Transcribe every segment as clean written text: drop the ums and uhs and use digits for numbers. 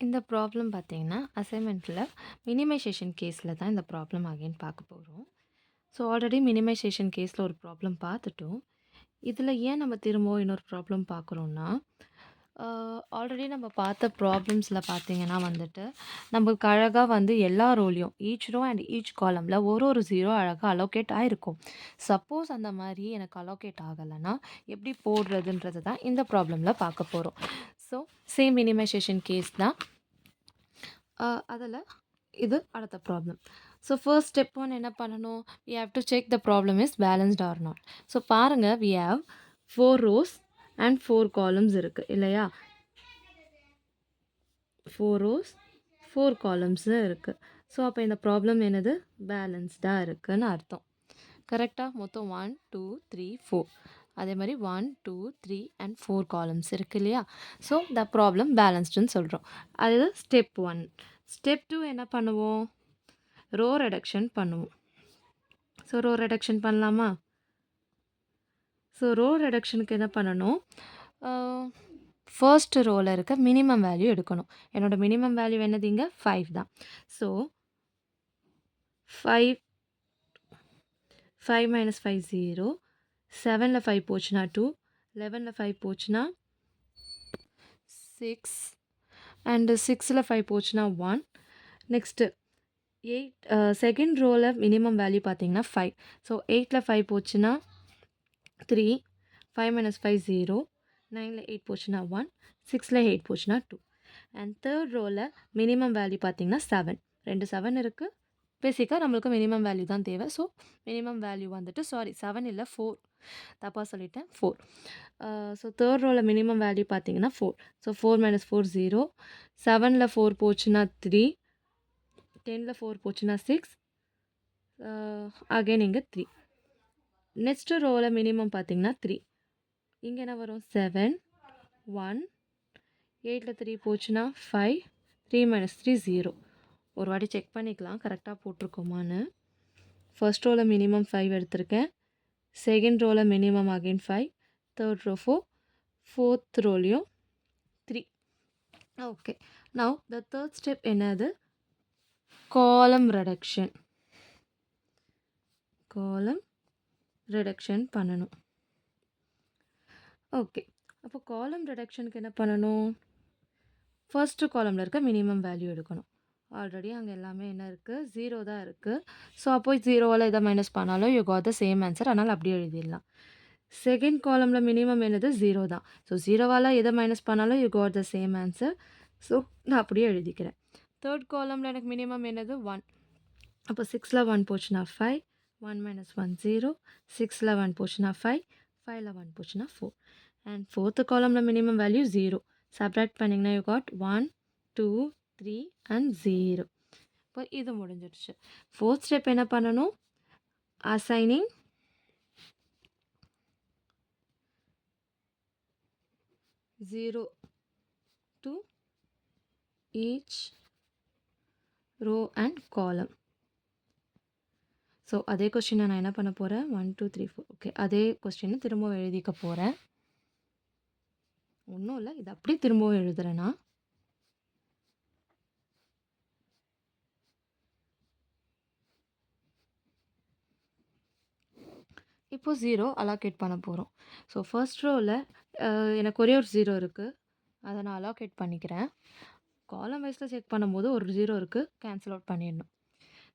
இந்த ப்ராப்ளம் பார்த்தீங்கன்னா, அசைன்மென்ட்ல மினிமைசேஷன் கேஸ்ல தான் இந்த ப்ராப்ளம் அகைன் பார்க்க போறோம். ஸோ ஆல்ரெடி மினிமைசேஷன் கேஸ்ல ஒரு ப்ராப்ளம் பார்த்துட்டோம். இதில ஏன் நம்ம திரும்பவும் இன்னொரு ப்ராப்ளம் பார்க்குறோம்னா, ஆல்ரெடி நம்ம பார்த்த ப்ராப்ளம்ஸ்ல பார்த்தீங்கன்னா வந்துட்டு, நமக்கு அழகா வந்து எல்லா ரோலையும் ஈச் ரோ அண்ட் ஈச் காலம்ல ஒரு 0 அழகா அலோகேட் ஆயிருக்கும். சப்போஸ் அந்த மாரி எனக்கு அலோகேட் ஆகலன்னா, எப்படி போடுறதுன்றது தான் இந்த ப்ராப்ளம்ல பார்க்க போறோம். ஸோ சேம் மினிமைசேஷன் கேஸ் தான். அதில இது அடுத்த ப்ராப்ளம். ஸோ ஃபர்ஸ்ட் ஸ்டெப் 1 என்ன பண்ணணும்? We have to check the problem is balanced or not. So பாருங்க we have 4 rows and 4 columns இருக்கு இல்லையா? 4 ரோஸ் 4 காலம்ஸ் இருக்கு. ஸோ அப்போ இந்த ப்ராப்ளம் என்னது? பேலன்ஸ்டா இருக்குன்னு அர்த்தம். கரெக்ட்டா? மொத்தம் 1, 2, 3, 4. அதே மாரி 1, 2, 3 அண்ட் 4 காலம்ஸ் இருக்கு இல்லையா? ஸோ த ப்ராப்ளம் பேலன்ஸ்டுன்னு சொல்றோம். அது ஸ்டெப் 1. ஸ்டெப் 2 என்ன பண்ணுவோம்? ரோ ரிடக்ஷன் பண்ணுவோம். ஸோ ரோ ரிடக்ஷன் பண்ணலாமா? ஸோ ரோ ரிடக்ஷனுக்கு என்ன பண்ணணும்? ஃபர்ஸ்ட் ரோல இருக்க மினிமம் வேல்யூ எடுக்கணும். என்னோட மினிமம் வேல்யூ என்னது இங்க? 5 தான். So 5 5 minus 5 0. 7ல 5 போச்சுன்னா 2. 11ல 5 போச்சுன்னா 6 அண்ட் 6ல 5 போச்சுன்னா 1. நெக்ஸ்ட்டு 8 செகண்ட் ரோல மினிமம் வேல்யூ பார்த்தீங்கன்னா 5. ஸோ 8ல 5 போச்சுன்னா 3. 5 மைனஸ் 5 0. 9ல 8 போச்சுன்னா 1. 6ல 8 போச்சுன்னா 2. அண்ட் தேர்ட் ரோல மினிமம் வேல்யூ பார்த்தீங்கன்னா 7. 2 7 இருக்கு. பேசிக்காக நம்மளுக்கு மினிமம் வேல்யூ தான் தேவை. ஸோ மினிமம் வேல்யூ வந்துட்டு 7 இல்ல 4. தப்பா சொல்லிட்டேன் 4. ஸோ தேர்ட் ரோல மினிமம் வேல்யூ பார்த்தீங்கன்னா 4. So 4 minus 4 0. 7ல 4 போச்சுன்னா 3. 10ல 4 போச்சுன்னா 6. அகைன் இங்கே 3. நெக்ஸ்ட் ரோல மினிமம் பார்த்தீங்கன்னா 3. இங்கே என்ன வரும்? 7 1. 8ல 3 போச்சுன்னா 5. 3 மைனஸ் 3 0. ஒரு வாட்டி செக் பண்ணிக்கலாம் கரெக்டாக போட்டிருக்கோமான்னு. ஃபர்ஸ்ட் ரோல மினிமம் 5 எடுத்திருக்கேன். செகண்ட் ரோல minimum again 5. Third row 4. Fourth ரோலையும் 3. Okay. Now the third step என்னது? Column reduction. காலம் ரிடக்ஷன் பண்ணணும். ஓகே. அப்போ காலம் ரிடக்ஷனுக்கு என்ன பண்ணணும்? ஃபர்ஸ்ட் காலம்ல இருக்க மினிமம் வேல்யூ எடுக்கணும். ஆல்ரெடி அங்கே எல்லாமே என்ன இருக்குது? 0 தான் இருக்குது. ஸோ அப்போ 0வால் எதை மைனஸ் பண்ணாலும் you got the same answer. அதனால் அப்படியே எழுதிடலாம். செகண்ட் காலமில் மினிமம் என்னது? 0 தான். ஸோ 0வால் எதை மைனஸ் பண்ணாலும் you got the same answer. So நான் அப்படியே எழுதிக்கிறேன். தேர்ட் காலமில் எனக்கு மினிமம் என்னது? 1. அப்போ 6ல் 1 போச்சுன்னா 5. 1 மைனஸ் 1 0. 6ல் 1 போச்சுன்னா 5. 5ல் 1 போச்சுன்னா 4. அண்ட் ஃபோர்த்து காலமில் மினிமம் வேல்யூ 0. சப்ராக்ட் பண்ணிங்கன்னா யூ காட் 1 2 3 அண்ட் 0. இப்போ இது முடிஞ்சிடுச்சு. ஃபோர்த் ஸ்டெப் என்ன பண்ணணும்? Assigning zero to each row and column. So அதே கொஸ்டினை நான் என்ன பண்ண போகிறேன்? 1 2 3 4. ஓகே, அதே கொஸ்டினை திரும்பவும் எழுதிக்க போகிறேன். ஒன்றும் இல்லை, இது அப்படியே திரும்பவும் எழுதுறேன்னா. இப்போ 0 அலோகேட் பண்ண போகிறோம். ஸோ ஃபர்ஸ்ட் ரோவில் எனக்கு ஒரே ஒரு 0 இருக்குது. அதை நான் அலோகேட் பண்ணிக்கிறேன். காலம் வைஸில் செக் பண்ணும்போது ஒரு 0 இருக்குது, கேன்சல் அவுட் பண்ணிடணும்.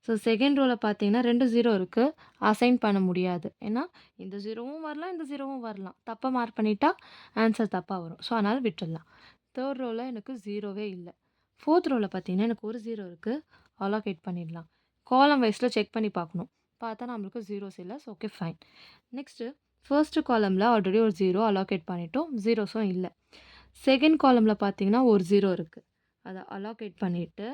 ஸோ செகண்ட் ரோவில் பார்த்தீங்கன்னா 2 0 இருக்குது, அசைன் பண்ண முடியாது. ஏன்னா இந்த 0வும் வரலாம், இந்த 0வும் வரலாம். தப்பாக மார்க் பண்ணிட்டா ஆன்சர் தப்பாக வரும். ஸோ அதனால் விட்டுடலாம். தேர்ட் ரோவில் எனக்கு 0வே இல்லை. ஃபோர்த் ரோவில் பார்த்தீங்கன்னா எனக்கு ஒரு 0 இருக்குது, அலோகேட் பண்ணிடலாம். காலம் வைஸில் செக் பண்ணி பார்க்கணும். பார்த்தா நம்மளுக்கு 0s இல்லை. So okay, fine. Next first காலமில் ஆல்ரெடி ஒரு 0 அலோகேட் பண்ணிட்டோம், 0ஸும் இல்லை. செகண்ட் காலமில் பார்த்தீங்கன்னா ஒரு 0 இருக்குது, அதை அலோகேட் பண்ணிவிட்டு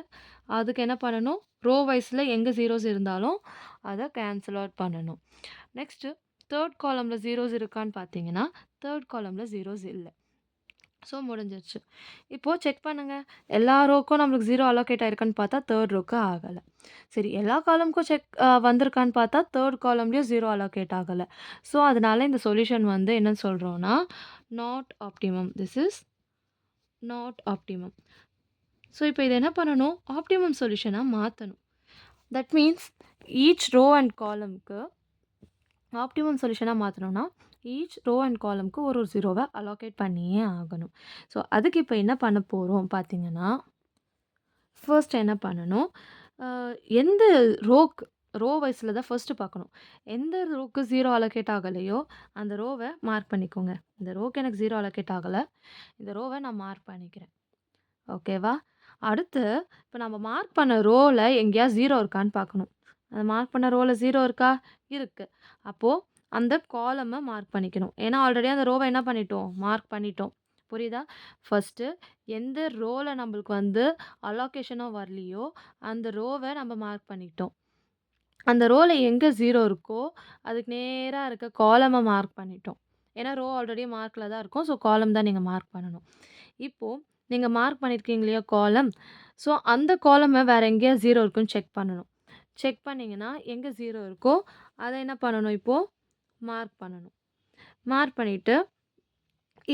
அதுக்கு என்ன பண்ணணும்? ரோ வைஸில் எங்கே 0s இருந்தாலும் அதை கேன்சல் அவுட் பண்ணணும். நெக்ஸ்ட்டு தேர்ட் காலமில் 0s இருக்கான்னு பார்த்தீங்கன்னா தேர்ட் காலமில் 0s இல்லை. ஸோ முடிஞ்சிருச்சு. இப்போது செக் பண்ணுங்கள், எல்லா ரோக்கும் நம்மளுக்கு 0 அலோகேட் ஆயிருக்கான்னு பார்த்தா தேர்ட் ரோக்கு ஆகலை. சரி, எல்லா காலமுக்கும் செக் வந்திருக்கான்னு பார்த்தா தேர்ட் காலம்லேயும் 0 அலோகேட் ஆகலை. ஸோ அதனால இந்த சொல்யூஷன் வந்து என்ன சொல்கிறோன்னா, not optimum. This is not optimum. So இப்போ இதை என்ன பண்ணணும், ஆப்டிமம் சொல்யூஷனாக மாற்றணும். That means each row and காலம்க்கு ஆப்டிமம் சொல்யூஷனாக மாற்றணும்னா ஈச் ரோ அண்ட் காலம்க்கு ஒரு ஒரு ஜீரோவை அலோகேட் பண்ணியே ஆகணும். ஸோ அதுக்கு இப்போ என்ன பண்ண போகிறோம் பார்த்தீங்கன்னா, ஃபர்ஸ்ட் என்ன பண்ணணும், எந்த ரோ வைஸில் தான் ஃபர்ஸ்ட்டு பார்க்கணும். எந்த ரோக்கு 0 அலோகேட் ஆகலையோ அந்த ரோவை மார்க் பண்ணிக்கோங்க. இந்த ரோக்கு எனக்கு 0 அலோகேட் ஆகலை, இந்த ரோவை நான் மார்க் பண்ணிக்கிறேன். ஓகேவா? அடுத்து இப்போ நம்ம மார்க் பண்ண ரோவில் எங்கேயாவது 0 இருக்கான்னு பார்க்கணும். அந்த மார்க் பண்ண ரோவில் 0 இருக்கா? இருக்குது. அப்போது அந்த காலமை மார்க் பண்ணிக்கணும். ஏன்னா ஆல்ரெடி அந்த ரோவை என்ன பண்ணிட்டோம், மார்க் பண்ணிட்டோம். புரியுதா? ஃபஸ்ட்டு எந்த ரோவில் நம்மளுக்கு வந்து அலோகேஷனாக வரலையோ அந்த ரோவை நம்ம மார்க் பண்ணிட்டோம். அந்த ரோவில் எங்கே 0 இருக்கோ அதுக்கு நேராக இருக்க காலமை மார்க் பண்ணிட்டோம். ஏன்னா ரோ ஆல்ரெடி மார்க்கில் தான் இருக்கும். ஸோ காலம் தான் நீங்கள் மார்க் பண்ணணும். இப்போது நீங்கள் மார்க் பண்ணியிருக்கீங்க இல்லையா காலம், ஸோ அந்த காலமை வேறு எங்கேயா 0 இருக்குன்னு செக் பண்ணணும். செக் பண்ணிங்கன்னா எங்கே 0 இருக்கோ அதை என்ன பண்ணணும், இப்போது மார்க் பண்ணணும். மார்க் பண்ணிவிட்டு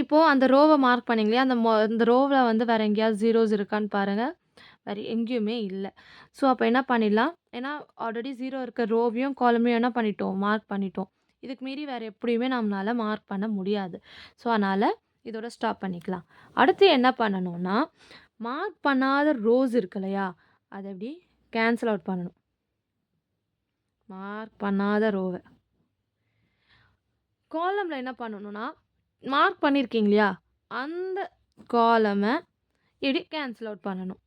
இப்போது அந்த ரோவை மார்க் பண்ணிங்க இல்லையா, அந்த ரோவில் வந்து வேறு எங்கேயாவது ஜீரோஸ் இருக்கான்னு பாருங்கள். வேறு எங்கேயுமே இல்லை. ஸோ அப்போ என்ன பண்ணிடலாம், ஏன்னா ஆல்ரெடி 0 இருக்க ரோவையும் காலமையும் என்ன பண்ணிட்டோம், மார்க் பண்ணிட்டோம். இதுக்கு மீறி வேறு எப்படியுமே நம்மளால் மார்க் பண்ண முடியாது. ஸோ அதனால் இதோட ஸ்டாப் பண்ணிக்கலாம். அடுத்து என்ன பண்ணணும்னா, மார்க் பண்ணாத ரோஸ் இருக்கு இல்லையா, அதை எப்படி கேன்சல் அவுட் பண்ணணும். மார்க் பண்ணாத ரோவை காலமில் என்ன பண்ணணும்னா, மார்க் பண்ணியிருக்கீங்க இல்லையா, அந்த காலமை இப்படி கேன்சல் அவுட் பண்ணணும்.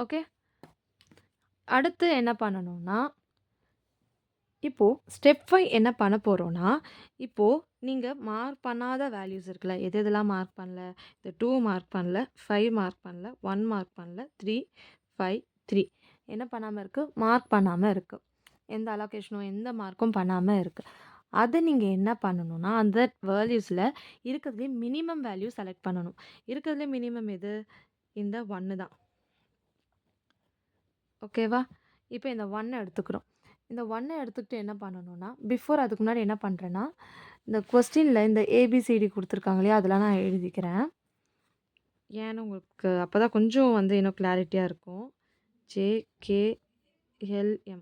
ஓகே, அடுத்து என்ன பண்ணணும்னா, இப்போது ஸ்டெப் 5 என்ன பண்ண போகிறோன்னா, இப்போது நீங்கள் மார்க் பண்ணாத வேல்யூஸ் இருக்குல்ல, எது எதெல்லாம் மார்க் பண்ணல, இந்த 2 மார்க் பண்ணல, 5 மார்க் பண்ணல, 1 மார்க் பண்ணல, 3, 5, 3 என்ன பண்ணாமல் இருக்குது, மார்க் பண்ணாமல் இருக்குது. எந்த அலோகேஷனும் எந்த மார்க்கும் பண்ணாமல் இருக்குது. அதை நீங்கள் என்ன பண்ணணும்னா, அந்த வேல்யூஸில் இருக்கிறதுலே மினிமம் வேல்யூ செலக்ட் பண்ணணும். இருக்கிறதுலே மினிமம் எது, இந்த 1 தான். ஓகேவா? இப்போ இந்த 1 எடுத்துக்கிறோம். இந்த 1 எடுத்துக்கிட்டு என்ன பண்ணணும்னா, பிஃபோர் அதுக்கு முன்னாடி என்ன பண்ணுறேன்னா, இந்த கொஸ்டினில் இந்த ஏபிசிடி கொடுத்துருக்காங்க இல்லையா, அதெல்லாம் நான் எழுதிக்கிறேன். ஏன்னு உங்களுக்கு அப்போ தான் கொஞ்சம் வந்து இன்னும் கிளாரிட்டியாக இருக்கும். JKLM.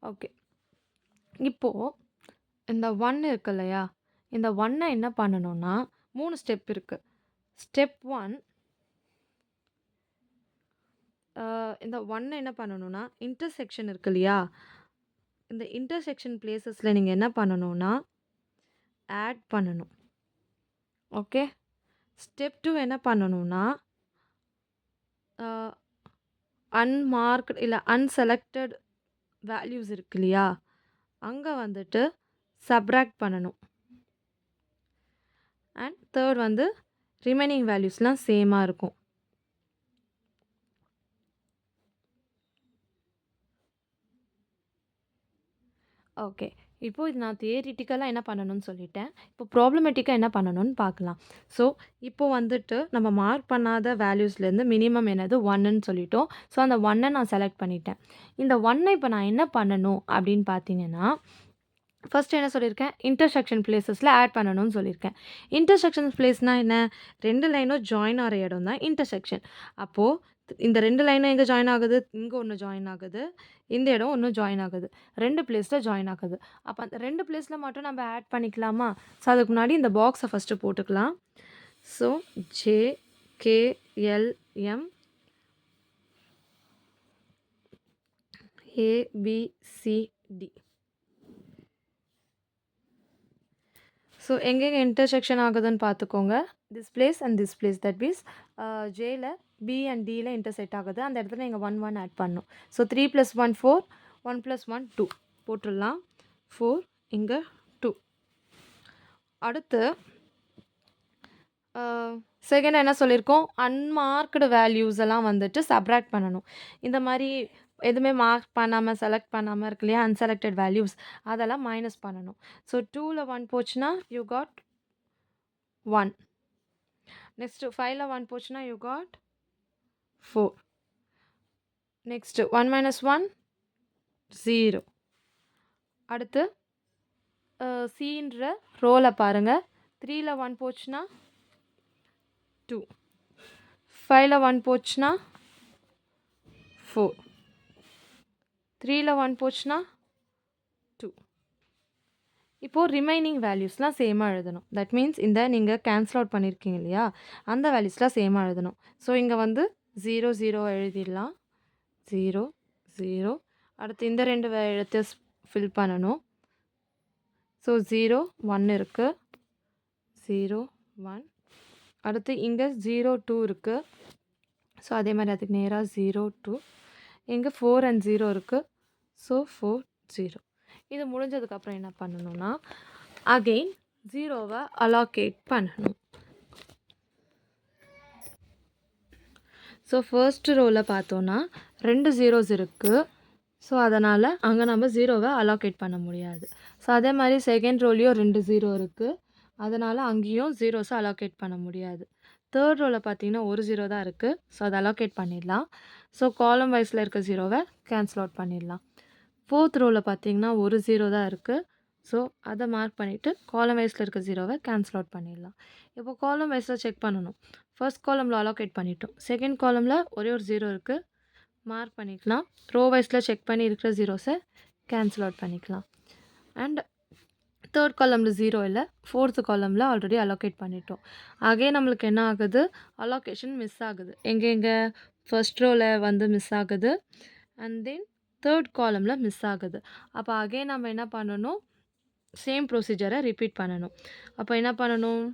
ஓகே, இப்போது இந்த 1 இருக்கு இல்லையா, இந்த 1 என்ன பண்ணணும்னா 3 ஸ்டெப் இருக்குது. ஸ்டெப் 1, இந்த 1 என்ன பண்ணணும்னா, இன்டர்செக்ஷன் இருக்கு இல்லையா, இந்த இன்டர்செக்ஷன் பிளேசஸில் நீங்கள் என்ன பண்ணணும்னா ஆட் பண்ணணும். ஓகே, ஸ்டெப் 2 என்ன பண்ணணும்னா, அன்மார்க்டு இல்லை அன்செலக்டட் வேல்யூஸ் இருக்கு இல்லையா, அங்கே வந்துட்டு சப்ராக்ட் பண்ணணும். அண்ட் தேர்ட் வந்து ரிமைனிங் வேல்யூஸ்லாம் சேமாக இருக்கும். ஓகே, இப்போது இது நான் தியரிட்டிக்கலாக என்ன பண்ணணும்னு சொல்லிட்டேன். இப்போ ப்ராப்ளமேட்டிக்காக என்ன பண்ணணும்னு பார்க்கலாம். ஸோ இப்போது வந்துட்டு நம்ம மார்க் பண்ணாத வேல்யூஸ்லேருந்து மினிமம் என்னது 1ன்னு சொல்லிட்டோம். ஸோ அந்த 1 நான் செலக்ட் பண்ணிட்டேன். இந்த 1 இப்போ நான் என்ன பண்ணணும் அப்படின்னு பார்த்தீங்கன்னா, ஃபஸ்ட்டு என்ன சொல்லியிருக்கேன், இன்டர்செக்ஷன் பிளேசஸில் ஆட் பண்ணணும்னு சொல்லியிருக்கேன். இன்டர்செக்ஷன் பிளேஸ்னால் என்ன, 2 லைனும் ஜாயின் ஆகிற இடம் தான் இன்டர்செக்ஷன். அப்போது இந்த 2 லைனும் எங்கே ஜாயின் ஆகுது, இங்கே ஒன்று ஜாயின் ஆகுது, இந்த இடம் ஒன்று ஜாயின் ஆகுது, 2 பிளேஸில் ஜாயின் ஆகுது. அப்போ அந்த 2 பிளேஸில் மட்டும் நம்ம ஆட் பண்ணிக்கலாமா? ஸோ அதுக்கு முன்னாடி இந்த பாக்ஸை ஃபஸ்ட்டு போட்டுக்கலாம். So JKLM ABCD. ஸோ எங்கெங்கே இன்டர்செக்ஷன் ஆகுதுன்னு பார்த்துக்கோங்க. This place and this place, that means ஜேயில் பி அண்ட் டியில் இன்டர்செக்ட் ஆகுது. அந்த இடத்துல நீங்கள் 1 1 ஆட் பண்ணணும். ஸோ 3 + 1 4, 1 + 1 2 போட்டுடலாம். 4 இங்கே 2. அடுத்து செகண்ட் என்ன சொல்லியிருக்கோம், அன்மார்க்டு வேல்யூஸ் எல்லாம் வந்துட்டு சப்ராக்ட் பண்ணணும். இந்த மாதிரி எதுவுமே மார்க் பண்ணாமல் செலக்ட் பண்ணாமல் இருக்கு இல்லையா, அன்செலக்டட் வேல்யூஸ், அதெல்லாம் மைனஸ் பண்ணணும். ஸோ 2ல் 1 போச்சுன்னா யூ காட் 1. நெக்ஸ்ட்டு 5ல் 1 போச்சுன்னா யூ காட் 4. நெக்ஸ்ட்டு 1 - 1 0. அடுத்து சின்ற ரோவில் பாருங்கள், 3ல் 1 போச்சுன்னா 2, 5ல் 1 போச்சுன்னா 4, 3ல் 1 போச்சுன்னா 2. இப்போது ரிமைனிங் வேல்யூஸ்லாம் சேமாக எழுதணும். தட் மீன்ஸ் இந்த நீங்கள் கேன்சல் அவுட் பண்ணியிருக்கீங்க இல்லையா, அந்த வேல்யூஸ்லாம் சேமாக எழுதணும். ஸோ இங்கே வந்து 0 0 எழுதிடலாம். 0 0. அடுத்து இந்த 2 எழுத்து ஃபில் பண்ணணும். ஸோ 0 1 இருக்குது. 0 1. அடுத்து இங்கே 0 2 இருக்குது. ஸோ அதே மாதிரி அதுக்கு நேராக 0 2. இங்கே 4 and 0 இருக்குது. ஸோ 4 0. இது முடிஞ்சதுக்கப்புறம் என்ன பண்ணணும்னா, அகெயின் 0வை அலோகேட் பண்ணணும். ஸோ ஃபர்ஸ்ட் ரோவில் பார்த்தோன்னா 2 zeros இருக்குது. ஸோ அதனால் அங்கே நம்ம 0வை அலோகேட் பண்ண முடியாது. ஸோ அதே மாதிரி செகண்ட் ரோலையும் 2 0 இருக்குது. அதனால் அங்கேயும் ஜீரோஸை அலோகேட் பண்ண முடியாது. தேர்ட் ரோவில் பார்த்தீங்கன்னா 1 0 தான் இருக்குது. ஸோ அதை அலோகேட் பண்ணிடலாம். ஸோ காலம் வைஸில் இருக்க 0வை கேன்சல் அவுட் பண்ணிடலாம். ஃபோர்த் ரோவில் பார்த்தீங்கன்னா 1 0 தான் இருக்குது. ஸோ அதை மார்க் பண்ணிவிட்டு காலம் வைஸில் இருக்க 0வை கேன்சல் அவுட் பண்ணிடலாம். இப்போ காலம் வைஸில் செக் பண்ணணும். ஃபர்ஸ்ட் காலமில் அலோகேட் பண்ணிட்டோம். செகண்ட் காலமில் ஒரே ஒரு 0 இருக்குது, மார்க் பண்ணிக்கலாம். ரோ வைஸில் செக் பண்ணி இருக்கிற ஜீரோஸை கேன்சல் அவுட் பண்ணிக்கலாம். அண்ட் தேர்ட் காலமில் 0 இல்லை, ஃபோர்த்து காலமில் ஆல்ரெடி அலோகேட் பண்ணிட்டோம். அகைன் நம்மளுக்கு என்ன ஆகுது, அலோகேஷன் மிஸ் ஆகுது. எங்கெங்கே ஃபர்ஸ்ட் ரோவில் வந்து மிஸ் ஆகுது, அண்ட் தென் தேர்ட் காலமில் மிஸ் ஆகுது. அப்போ அகைன் நம்ம என்ன பண்ணணும், சேம் ப்ரொசீஜரை ரிப்பீட் பண்ணணும். அப்போ என்ன பண்ணணும்,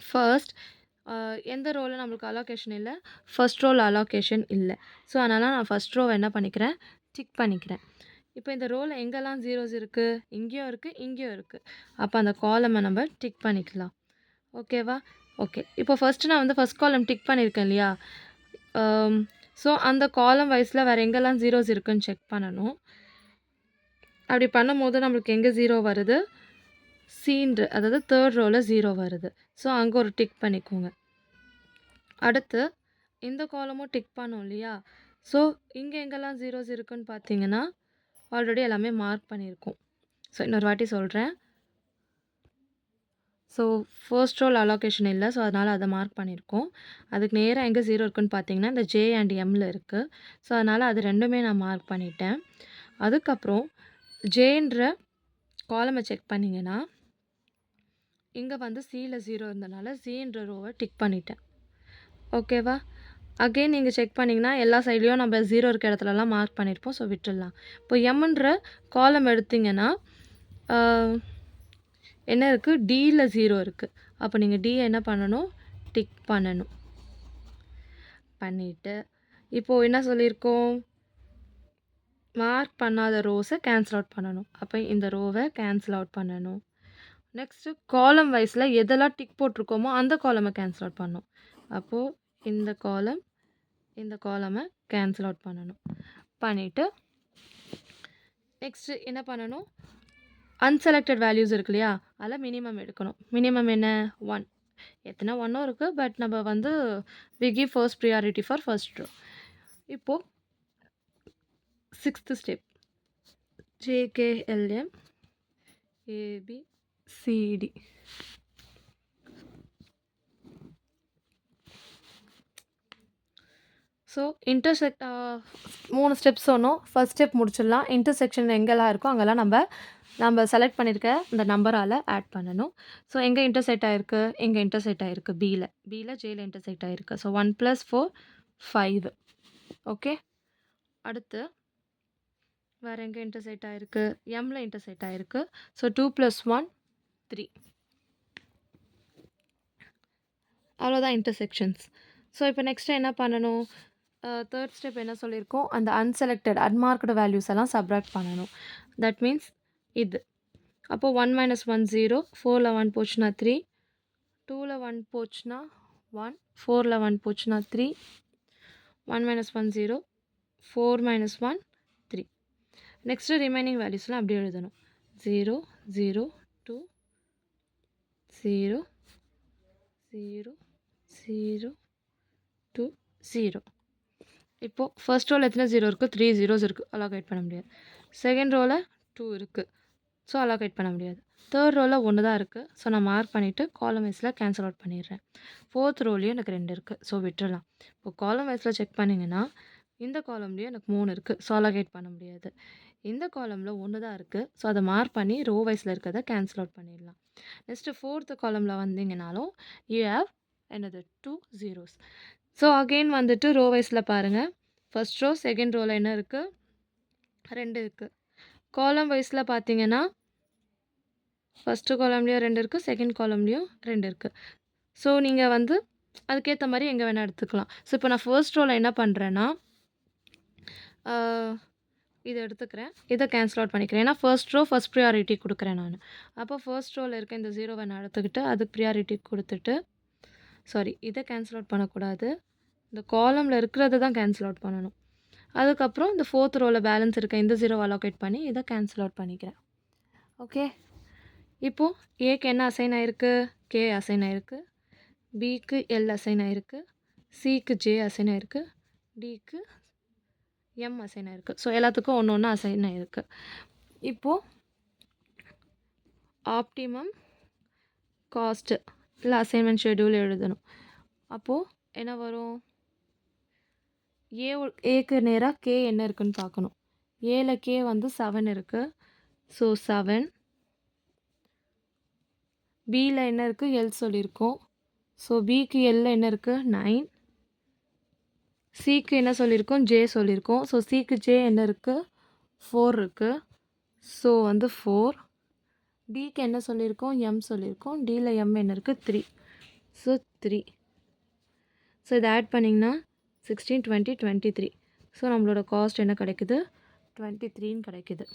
ஃபர்ஸ்ட் எந்த ரோவில் நம்மளுக்கு அலோகேஷன் இல்லை, ஃபர்ஸ்ட் ரோவில் அலோகேஷன் இல்லை. ஸோ அதனால் நான் ஃபர்ஸ்ட் ரோவை என்ன பண்ணிக்கிறேன், டிக் பண்ணிக்கிறேன். இப்போ இந்த ரோவில் எங்கெல்லாம் ஜீரோஸ் இருக்குது, இங்கேயும் இருக்குது, இங்கேயும் இருக்குது. அப்போ அந்த காலமை நம்ம டிக் பண்ணிக்கலாம். ஓகேவா? ஓகே. இப்போ ஃபஸ்ட்டு நான் வந்து ஃபஸ்ட் காலம் டிக் பண்ணியிருக்கேன் இல்லையா, ஸோ அந்த காலம் வைஸில் வேறு எங்கெல்லாம் ஜீரோஸ் இருக்குதுன்னு செக் பண்ணணும். அப்படி பண்ணும்போது நம்மளுக்கு எங்கே 0 வருது, சீன்று அதாவது தேர்ட் ரோவில் 0 வருது. ஸோ அங்கே ஒரு டிக் பண்ணிக்கோங்க. அடுத்து இந்த காலமும் டிக் பண்ணோம் இல்லையா, ஸோ இங்கே எங்கெல்லாம் ஜீரோஸ் இருக்குதுன்னு பார்த்தீங்கன்னா ஆல்ரெடி எல்லாமே மார்க் பண்ணியிருக்கோம். ஸோ இன்னொரு வாட்டி சொல்கிறேன். ஸோ ஃபர்ஸ்ட் ரோல் அலோகேஷன் இல்லை, ஸோ அதனால் அதை மார்க் பண்ணியிருக்கோம். அதுக்கு நேராக எங்கே 0 இருக்குதுன்னு பார்த்தீங்கன்னா இந்த J and Mல இருக்குது. ஸோ அதனால் அது ரெண்டுமே நான் மார்க் பண்ணிட்டேன். அதுக்கப்புறம் ஜேன்ற காலமை செக் பண்ணிங்கன்னா இங்கே வந்து Cயில் 0 இருந்தனால Cன்ற ரோவை டிக் பண்ணிட்டேன். ஓகேவா? அகெயின் நீங்கள் செக் பண்ணிங்கன்னா எல்லா சைட்லேயும் நம்ம 0 இருக்க இடத்துலலாம் மார்க் பண்ணியிருப்போம். ஸோ விட்டுடலாம். இப்போ எம்ன்ற காலம் எடுத்திங்கன்னா என்ன இருக்குது, Dயில் 0 இருக்குது. அப்போ நீங்கள் D என்ன பண்ணணும், டிக் பண்ணணும். பண்ணிவிட்டு இப்போது என்ன சொல்லியிருக்கோம், மார்க் பண்ணாத ரோஸை கேன்சல் அவுட் பண்ணணும். அப்போ இந்த ரோவை கேன்சல் அவுட் பண்ணணும். நெக்ஸ்ட்டு காலம் வைஸில் எதெல்லாம் டிக் போட்டிருக்கோமோ அந்த காலமை கேன்சல் அவுட் பண்ணணும். அப்போது இந்த காலம் இந்த காலமை கேன்சல் அவுட் பண்ணணும். பண்ணிவிட்டு நெக்ஸ்ட்டு என்ன பண்ணணும், அன்செலக்டட் வேல்யூஸ் இருக்கு இல்லையா, அதில் மினிமம் எடுக்கணும். மினிமம் என்ன, 1. எத்தனை 1ம் இருக்குது, பட் நம்ம வந்து we give first priority for first row. இப்போது 6th step, JKLM ABCD. So intersect 3 steps சொன்னோம். ஃபர்ஸ்ட் ஸ்டெப் முடிச்சிடலாம். இன்டர்செக்ஷன் எங்கெல்லாம் இருக்கோ அங்கெல்லாம் நம்ம செலக்ட் பண்ணியிருக்க இந்த நம்பரால் ஆட் பண்ணணும். ஸோ எங்கே இன்டர்செக்ட் ஆகிருக்கு, எங்கே இன்டர்செக்ட் ஆகிருக்கு, பியில் ஜேயில் இன்டர்செக்ட் ஆகிருக்கு. ஸோ 1 + 4 5. ஓகே. அடுத்து வேறு எங்கே இன்டர்செக்ட் ஆகிருக்கு, எம்மில் இன்டர்செக்ட் ஆகிருக்கு. ஸோ 2 + 1 3. அவ்வளோதான் இன்டர்செக்ஷன்ஸ். ஸோ இப்போ நெக்ஸ்ட்டு என்ன பண்ணணும், தேர்ட் ஸ்டெப் என்ன சொல்லியிருக்கோம், அந்த அன்செலக்டட் அன்மார்க்டு வேல்யூஸ் எல்லாம் சப்ராக்ட் பண்ணணும். தட் மீன்ஸ் இது. அப்போது 1 - 1 0, 4ல் 1 போச்சுன்னா 3, 2ல் 1 போச்சுன்னா 1, 4ல் 1 போச்சுன்னா 3, 1 - 1 0, 4 - 1 3. நெக்ஸ்ட்டு ரிமைனிங் வேல்யூஸ்லாம் அப்படி எழுதணும். 0 0 2 0 0 0 2 0. இப்போது ஃபர்ஸ்ட் ரோவில் எத்தனை 0 இருக்குது, 3 zeros இருக்குது, அலோகேட் பண்ண முடியாது. செகண்ட் ரோவில் 2 இருக்குது, ஸோ அலோகேட் பண்ண முடியாது. தேர்ட் ரோல 1 தான் இருக்கு. ஸோ நான் மார்க் பண்ணிட்டு காலம் வைஸ்ல கேன்சல் அவுட் பண்ணிடுறேன். ஃபோர்த் ரோலயும் எனக்கு 2 இருக்கு. ஸோ விட்டுறலாம். இப்போ காலம் வைஸ்ல செக் பண்ணீங்கன்னா, இந்த காலம்லயும் எனக்கு 3 இருக்கு. ஸோ அலோகேட் பண்ண முடியாது. இந்த காலம்ல 1 தான் இருக்கு. ஸோ அத மார்க் பண்ணி ரோ வைஸ்ல இருக்கிறத கேன்சல் அவுட் பண்ணிடலாம். நெக்ஸ்ட் ஃபோர்த் காலம்ல வந்தீங்கனாலும், யூ ஹேவ் என்னது 2 ஜீரோஸ். ஸோ அகைன் வந்துட்டு ரோ வைஸ்ல பாருங்க. ஃபர்ஸ்ட் ரோ, செகண்ட் ரோல என்ன இருக்கு? 2 இருக்கு. காலம் வைஸ்ல பார்த்தீங்கன்னா, ஃபர்ஸ்ட் காலம்லயும் 2 இருக்கு. செகண்ட் காலம்லயும் 2 இருக்கு. ஸோ நீங்க வந்து அதுக்கேத்த மாரி எங்க வேணா எடுத்துக்கலாம். ஸோ இப்போ நான் ஃபர்ஸ்ட் ரோல என்ன பண்றேன்னா, ஆ இத எடுத்துக்கிறேன். இத கேன்சல் அவுட் பண்ணிக்கிறேன். ஏன்னா ஃபர்ஸ்ட் ரோ ஃபர்ஸ்ட் பிரையாரிட்டி குடுக்குறேன் நானு. அப்போ ஃபர்ஸ்ட் ரோல இருக்க இந்த 0வ நான் எடுத்துக்கிட்டு, அதுக்கு பிரையாரிட்டி குடுத்துட்டு சாரி இத கேன்சல் அவுட் பண்ணக்கூடாது. இந்த காலம்ல இருக்கிறத தான் கேன்சல் அவுட் பண்ணணும். அதுக்கப்புறம் இந்த ஃபோர்த் ரோல பேலன்ஸ் இருக்க இந்த 0வ அலோகேட் பண்ணி இத கேன்சல் அவுட் பண்ணிக்கிறேன். ஓகே. இப்போ ஏக்கு என்ன அசைன் ஆயிருக்கு? கே அசைன் ஆயிருக்கு. பிக்கு எல் அசைன் ஆயிருக்கு. சிக்கு ஜே அசைன் ஆயிருக்கு. டிக்கு எம் அசைன் ஆயிருக்கு. ஸோ எல்லாத்துக்கும் ஒண்ணு ஒண்ணு அசைன் ஆயிருக்கு. இப்போ ஆப்டிமம் காஸ்ட் இல்ல அசைன்மென்ட் ஷெட்யூல் எழுதணும். அப்போ என்ன வரும்? ஏக்கு நேரா கே என்ன இருக்குன்னு பார்க்கணும். ஏல கே வந்து 7 இருக்கு. ஸோ 7. பில என்ன இருக்கு? எல் சொல்லியிருக்கோம். ஸோ பிக்கு எல்ல என்ன இருக்கு? 9. சிக்கு என்ன சொல்லியிருக்கோம்? ஜே சொல்லியிருக்கோம். ஸோ சிக்கு ஜே என்ன இருக்கு? 4 இருக்கு. ஸோ வந்து 4. டிக்கு என்ன சொல்லியிருக்கோம்? எம் சொல்லியிருக்கோம். டில எம் என்ன இருக்கு? 3. ஸோ 3. ஸோ இதை ஆட் பண்ணிங்கன்னா 16, 20, 23. ஸோ நம்மளோட காஸ்ட் என்ன கிடைக்குது? 23ன்னு கிடைக்குது.